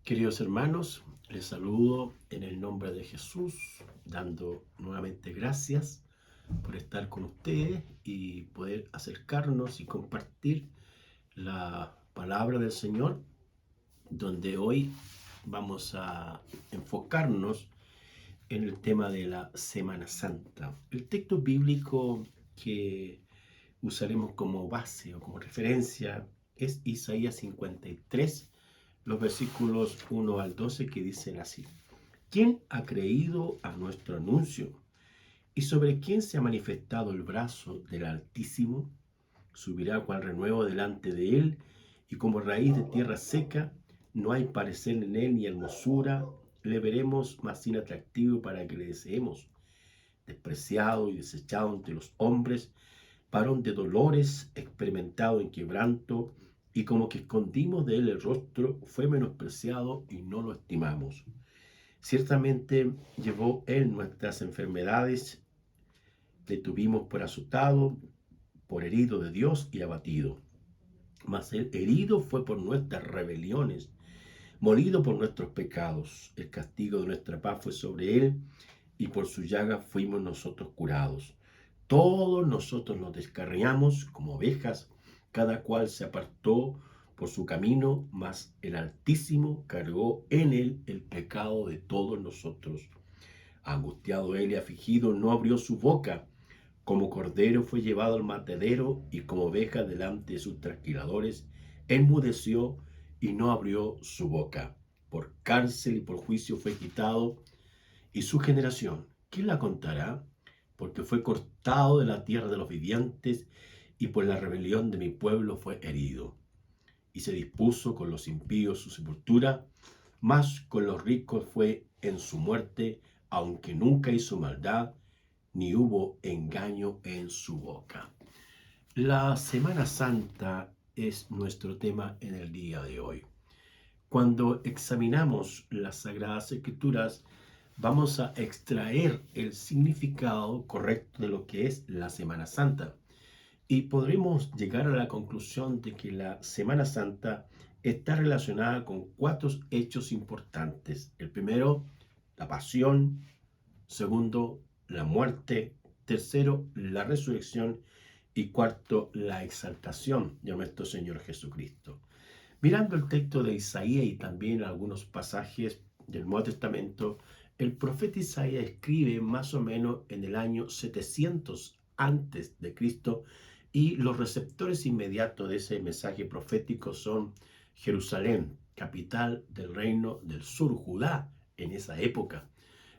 Queridos hermanos, les saludo en el nombre de Jesús, dando nuevamente gracias por estar con ustedes y poder acercarnos y compartir la palabra del Señor, donde hoy vamos a enfocarnos en el tema de la Semana Santa. El texto bíblico que usaremos como base o como referencia es Isaías 53, los versículos 1 al 12, que dicen así: ¿Quién ha creído a nuestro anuncio? ¿Y sobre quién se ha manifestado el brazo del Altísimo? Subirá cual renuevo delante de él, y como raíz de tierra seca, no hay parecer en él ni hermosura, le veremos más sin atractivo para que le deseemos. Despreciado y desechado entre los hombres, varón de dolores, experimentado en quebranto, y como que escondimos de él el rostro, fue menospreciado y no lo estimamos. Ciertamente llevó él nuestras enfermedades, le tuvimos por azotado, por herido de Dios y abatido. Mas el herido fue por nuestras rebeliones, molido por nuestros pecados. El castigo de nuestra paz fue sobre él, y por su llaga fuimos nosotros curados. Todos nosotros nos descarriamos como ovejas, cada cual se apartó por su camino, mas el Altísimo cargó en él el pecado de todos nosotros. Angustiado él y afligido, no abrió su boca. Como cordero fue llevado al matadero, y como oveja delante de sus trasquiladores, enmudeció y no abrió su boca. Por cárcel y por juicio fue quitado. Y su generación, ¿quién la contará? Porque fue cortado de la tierra de los vivientes, y por la rebelión de mi pueblo fue herido. Y se dispuso con los impíos su sepultura, mas con los ricos fue en su muerte, aunque nunca hizo maldad, ni hubo engaño en su boca. La Semana Santa es nuestro tema en el día de hoy. Cuando examinamos las Sagradas Escrituras, vamos a extraer el significado correcto de lo que es la Semana Santa. Y podremos llegar a la conclusión de que la Semana Santa está relacionada con cuatro hechos importantes. El primero, la pasión. Segundo, la muerte. Tercero, la resurrección. Y cuarto, la exaltación de nuestro Señor Jesucristo. Mirando el texto de Isaías y también algunos pasajes del Nuevo Testamento, el profeta Isaías escribe más o menos en el año 700 antes de Cristo, y los receptores inmediatos de ese mensaje profético son Jerusalén, capital del reino del sur, Judá, en esa época.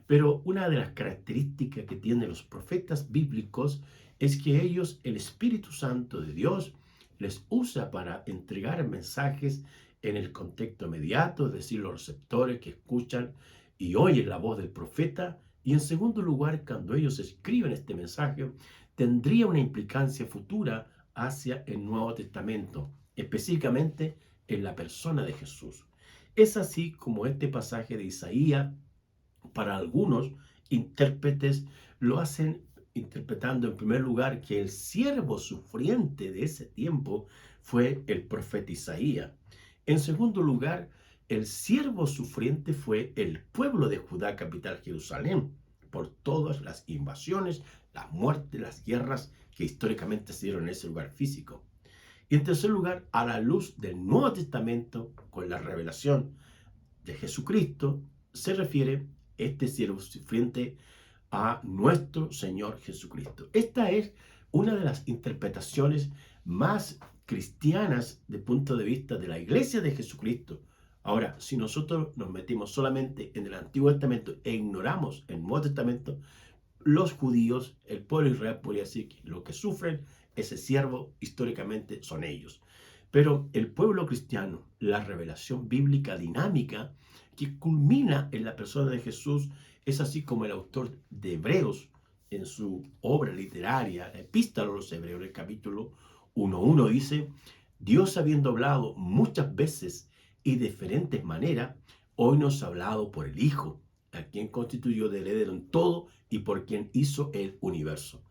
Pero una de las características que tienen los profetas bíblicos es que ellos, el Espíritu Santo de Dios, les usa para entregar mensajes en el contexto inmediato, es decir, los receptores que escuchan y oyen la voz del profeta. Y en segundo lugar, cuando ellos escriben este mensaje, tendría una implicancia futura hacia el Nuevo Testamento, específicamente en la persona de Jesús. Es así como este pasaje de Isaías, para algunos intérpretes, lo hacen interpretando en primer lugar que el siervo sufriente de ese tiempo fue el profeta Isaías. En segundo lugar, el siervo sufriente fue el pueblo de Judá, capital Jerusalén, por todas las invasiones, las muertes, las guerras que históricamente se dieron en ese lugar físico. Y en tercer lugar, a la luz del Nuevo Testamento, con la revelación de Jesucristo, se refiere este siervo sufriente a nuestro Señor Jesucristo. Esta es una de las interpretaciones más cristianas desde el punto de vista de la iglesia de Jesucristo. Ahora, si nosotros nos metemos solamente en el Antiguo Testamento e ignoramos el Nuevo Testamento, los judíos, el pueblo de Israel, podría decir que lo que sufren ese siervo históricamente son ellos. Pero el pueblo cristiano, la revelación bíblica dinámica que culmina en la persona de Jesús, es así como el autor de Hebreos, en su obra literaria, la Epístola a los Hebreos, el capítulo 1:1, dice: Dios, habiendo hablado muchas veces y de diferentes maneras, hoy nos ha hablado por el Hijo, a quien constituyó de heredero en todo y por quien hizo el universo.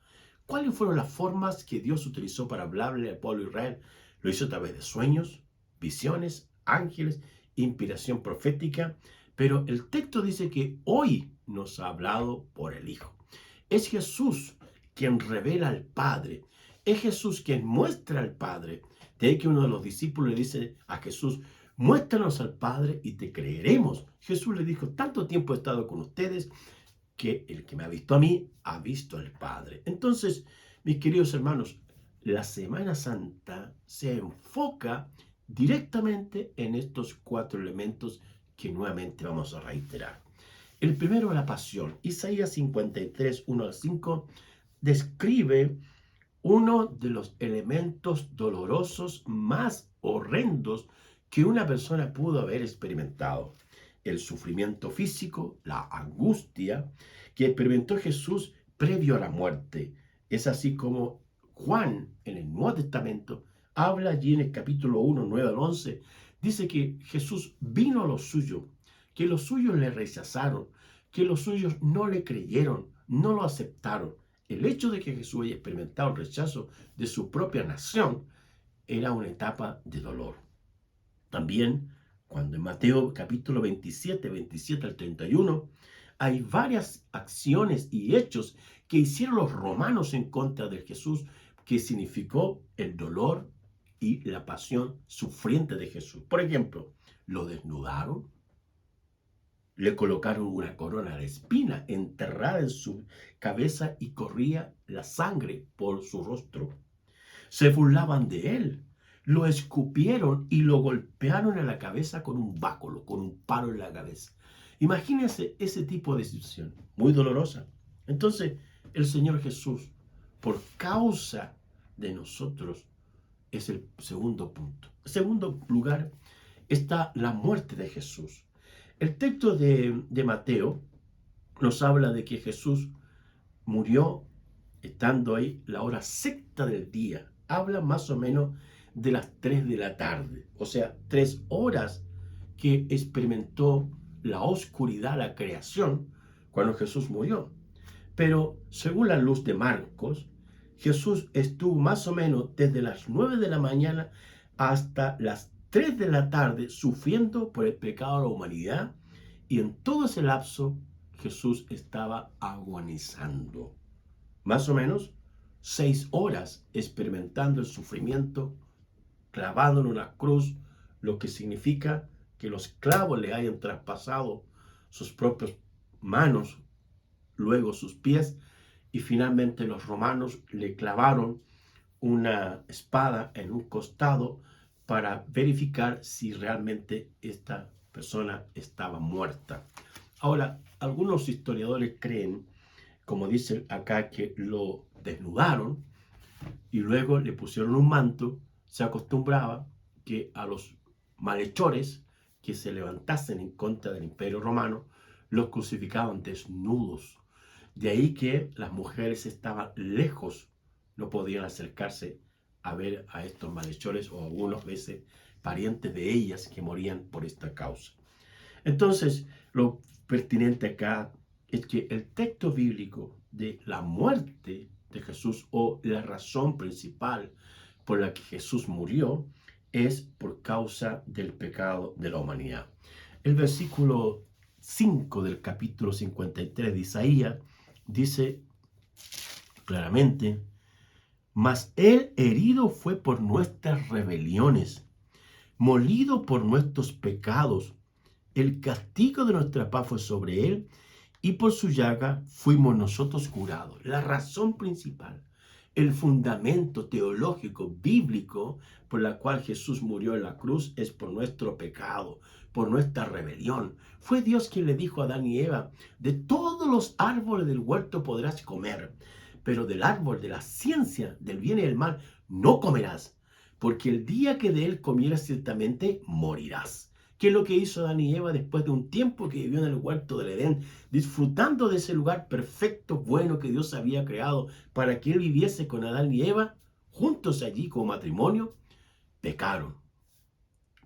¿Cuáles fueron las formas que Dios utilizó para hablarle al pueblo de Israel? Lo hizo a través de sueños, visiones, ángeles inspiración profética, pero el texto dice que hoy nos ha hablado por el Hijo. Es Jesús quien revela al Padre. Es Jesús quien muestra al Padre. De ahí que uno de los discípulos le dice a Jesús: muéstranos al Padre y te creeremos. Jesús le dijo: tanto tiempo he estado con ustedes que el que me ha visto a mí ha visto al Padre. Entonces, mis queridos hermanos, la Semana Santa se enfoca directamente en estos 4 elementos que nuevamente vamos a reiterar. El primero, la pasión. Isaías 53, 1 al 5, describe uno de los elementos dolorosos más horrendos que una persona pudo haber experimentado: el sufrimiento físico, la angustia que experimentó Jesús previo a la muerte. Es así como Juan, en el Nuevo Testamento, habla allí en el capítulo 1, 9 al 11, dice que Jesús vino a los suyos, que los suyos le rechazaron, que los suyos no le creyeron, no lo aceptaron. El hecho de que Jesús haya experimentado el rechazo de su propia nación era una etapa de dolor. También, cuando en Mateo capítulo 27, 27 al 31, hay varias acciones y hechos que hicieron los romanos en contra de Jesús, que significó el dolor y la pasión sufriente de Jesús. Por ejemplo, lo desnudaron, le colocaron una corona de espina enterrada en su cabeza y corría la sangre por su rostro. Se burlaban de él, lo escupieron y lo golpearon en la cabeza con un báculo, con un palo en la cabeza. Imagínense ese tipo de situación, muy dolorosa. Entonces, el Señor Jesús, por causa de nosotros, es el segundo punto. En segundo lugar está la muerte de Jesús. El texto de Mateo nos habla de que Jesús murió estando ahí la hora sexta del día. Habla más o menos de las 3 de la tarde. O sea, 3 horas que experimentó la oscuridad, la creación, cuando Jesús murió. Pero según la luz de Marcos, Jesús estuvo más o menos desde las 9 de la mañana hasta las 3 de la tarde sufriendo por el pecado de la humanidad, y en todo ese lapso Jesús estaba agonizando. Más o menos 6 horas experimentando el sufrimiento, clavado en una cruz, lo que significa que los clavos le hayan traspasado sus propias manos, luego sus pies, y finalmente los romanos le clavaron una espada en un costado para verificar si realmente esta persona estaba muerta. Ahora, algunos historiadores creen, como dicen acá, que lo desnudaron y luego le pusieron un manto. Se acostumbraba que a los malhechores que se levantasen en contra del Imperio Romano los crucificaban desnudos. De ahí que las mujeres estaban lejos, no podían acercarse a ver a estos malhechores, o algunas veces parientes de ellas que morían por esta causa. Entonces, lo pertinente acá es que el texto bíblico de la muerte de Jesús, o la razón principal por la que Jesús murió, es por causa del pecado de la humanidad. El versículo 5 del capítulo 53 de Isaías dice claramente: mas él herido fue por nuestras rebeliones, molido por nuestros pecados. El castigo de nuestra paz fue sobre él, y por su llaga fuimos nosotros curados. La razón principal, el fundamento teológico, bíblico, por la cual Jesús murió en la cruz, es por nuestro pecado, por nuestra rebelión. Fue Dios quien le dijo a Adán y Eva: de todos los árboles del huerto podrás comer, pero del árbol de la ciencia del bien y del mal no comerás, porque el día que de él comieras ciertamente morirás. ¿Qué es lo que hizo Adán y Eva después de un tiempo que vivió en el huerto del Edén, disfrutando de ese lugar perfecto, bueno que Dios había creado para que él viviese con Adán y Eva, juntos allí como matrimonio? Pecaron,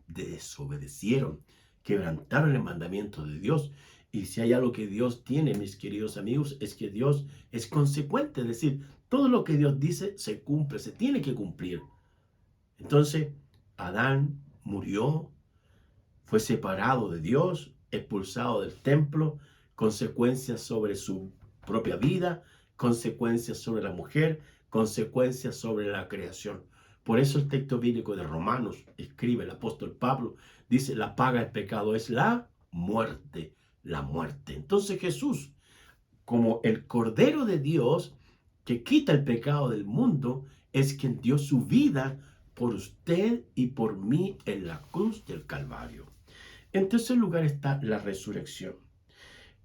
desobedecieron, quebrantaron el mandamiento de Dios. Y si hay algo que Dios tiene, mis queridos amigos, es que Dios es consecuente, es decir, todo lo que Dios dice se cumple, se tiene que cumplir. Entonces, Adán murió, fue separado de Dios, expulsado del templo, consecuencias sobre su propia vida, consecuencias sobre la mujer, consecuencias sobre la creación. Por eso el texto bíblico de Romanos, escribe el apóstol Pablo, dice, la paga del pecado es la muerte, la muerte. Entonces Jesús, como el Cordero de Dios que quita el pecado del mundo, es quien dio su vida por usted y por mí en la cruz del Calvario. En tercer lugar está la resurrección.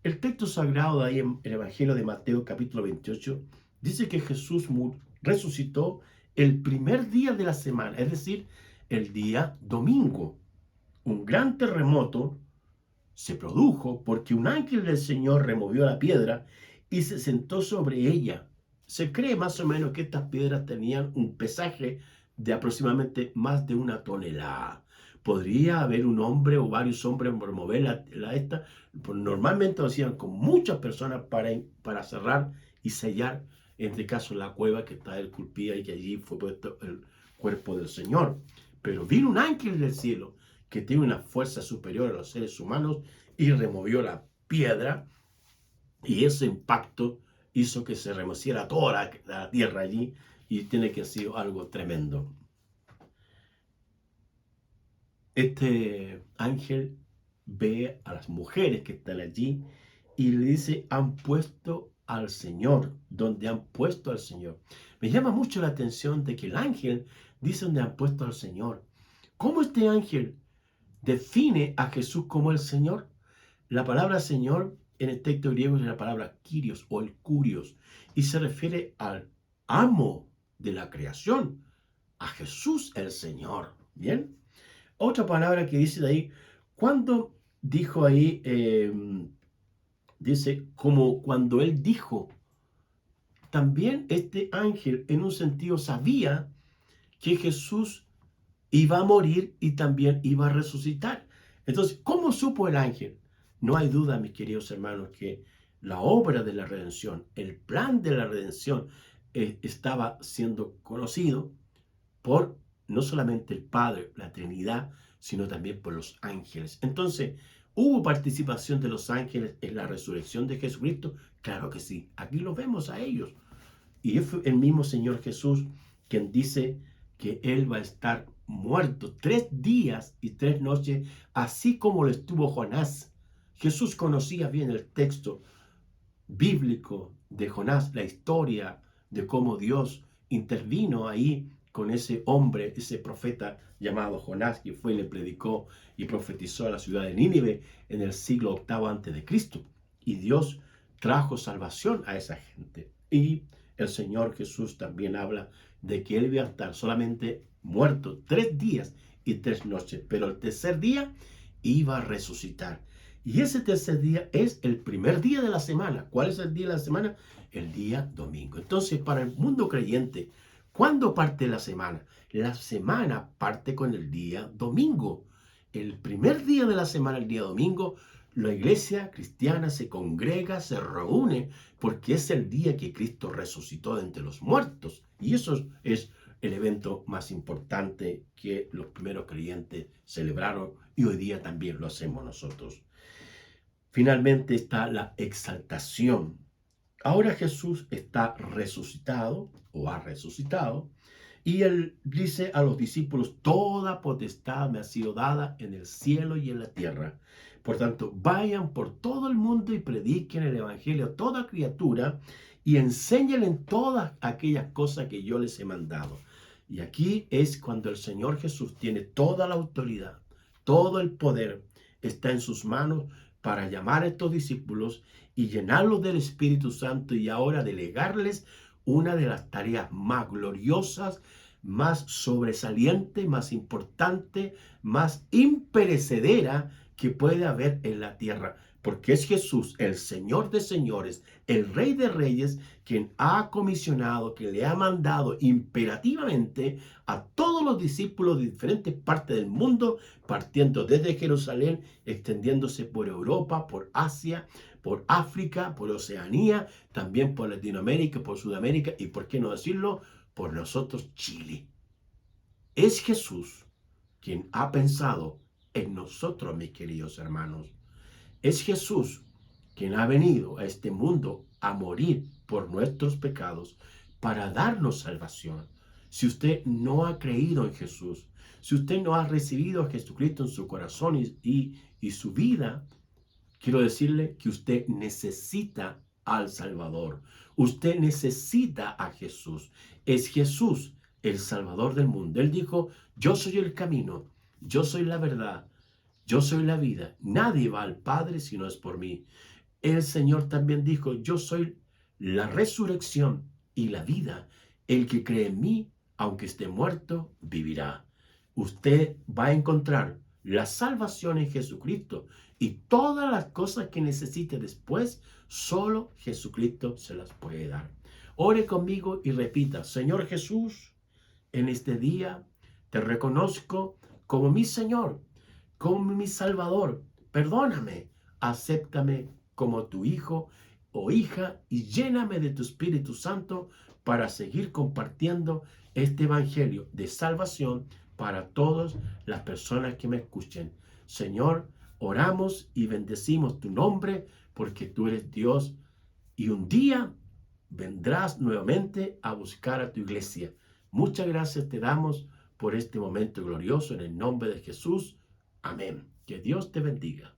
El texto sagrado de ahí en el Evangelio de Mateo capítulo 28 dice que Jesús resucitó el primer día de la semana, es decir, el día domingo. Un gran terremoto se produjo porque un ángel del Señor removió la piedra y se sentó sobre ella. Se cree más o menos que estas piedras tenían un pesaje de aproximadamente más de 1 tonelada. Podría haber un hombre o varios hombres por mover esta. Normalmente lo hacían con muchas personas para cerrar y sellar, en este caso, la cueva que está esculpida y que allí fue puesto el cuerpo del Señor. Pero vino un ángel del cielo que tiene una fuerza superior a los seres humanos y removió la piedra, y ese impacto hizo que se removiera toda la tierra allí, y tiene que ser algo tremendo. Este ángel ve a las mujeres que están allí y le dice, han puesto al Señor, donde han puesto al Señor. Me llama mucho la atención de que el ángel dice donde han puesto al Señor. ¿Cómo este ángel define a Jesús como el Señor? La palabra Señor en el texto griego es la palabra Kyrios o el Curios, y se refiere al amo de la creación, a Jesús el Señor. ¿Bien? Otra palabra que dice de ahí, cuando dijo ahí, dice, como cuando él dijo, también este ángel en un sentido sabía que Jesús iba a morir y también iba a resucitar. Entonces, ¿cómo supo el ángel? No hay duda, mis queridos hermanos, que la obra de la redención, el plan de la redención, estaba siendo conocido por no solamente el Padre, la Trinidad, sino también por los ángeles. Entonces, ¿hubo participación de los ángeles en la resurrección de Jesucristo? Claro que sí. Aquí los vemos a ellos. Y es el mismo Señor Jesús quien dice que Él va a estar muerto 3 días y 3 noches, así como lo estuvo Jonás. Jesús conocía bien el texto bíblico de Jonás, la historia de cómo Dios intervino ahí con ese hombre, ese profeta llamado Jonás, que fue y le predicó y profetizó a la ciudad de Nínive en el siglo VIII antes de Cristo. Y Dios trajo salvación a esa gente. Y el Señor Jesús también habla de que Él iba a estar solamente muerto 3 días y 3 noches, pero el tercer día iba a resucitar. Y ese tercer día es el primer día de la semana. ¿Cuál es el día de la semana? El día domingo. Entonces, para el mundo creyente, ¿cuándo parte la semana? La semana parte con el día domingo. El primer día de la semana, el día domingo, la iglesia cristiana se congrega, se reúne, porque es el día que Cristo resucitó de entre los muertos. Y eso es el evento más importante que los primeros creyentes celebraron, y hoy día también lo hacemos nosotros. Finalmente está la exaltación. Ahora Jesús está resucitado o ha resucitado, y Él dice a los discípulos, toda potestad me ha sido dada en el cielo y en la tierra. Por tanto, vayan por todo el mundo y prediquen el evangelio a toda criatura y enséñenle todas aquellas cosas que yo les he mandado. Y aquí es cuando el Señor Jesús tiene toda la autoridad, todo el poder está en sus manos para llamar a estos discípulos y llenarlos del Espíritu Santo, y ahora delegarles una de las tareas más gloriosas, más sobresaliente, más importante, más imperecedera que puede haber en la tierra, porque es Jesús, el Señor de señores, el Rey de reyes, quien ha comisionado, que le ha mandado imperativamente a todos los discípulos de diferentes partes del mundo, partiendo desde Jerusalén, extendiéndose por Europa, por Asia, por África, por Oceanía, también por Latinoamérica, por Sudamérica y, por qué no decirlo, por nosotros Chile. Es Jesús quien ha pensado en nosotros, mis queridos hermanos. Es Jesús quien ha venido a este mundo a morir por nuestros pecados para darnos salvación. Si usted no ha creído en Jesús, si usted no ha recibido a Jesucristo en su corazón y su vida, quiero decirle que usted necesita al Salvador. Usted necesita a Jesús. Es Jesús el Salvador del mundo. Él dijo, yo soy el camino, yo soy la verdad, yo soy la vida. Nadie va al Padre si no es por mí. El Señor también dijo, yo soy la resurrección y la vida. El que cree en mí, aunque esté muerto, vivirá. Usted va a encontrar la salvación en Jesucristo y todas las cosas que necesite después, solo Jesucristo se las puede dar. Ore conmigo y repita, Señor Jesús, en este día te reconozco como mi Señor, como mi Salvador. Perdóname, acéptame como tu hijo o hija y lléname de tu Espíritu Santo para seguir compartiendo este evangelio de salvación para todas las personas que me escuchen. Señor, oramos y bendecimos tu nombre porque tú eres Dios y un día vendrás nuevamente a buscar a tu iglesia. Muchas gracias te damos por este momento glorioso en el nombre de Jesús. Amén. Que Dios te bendiga.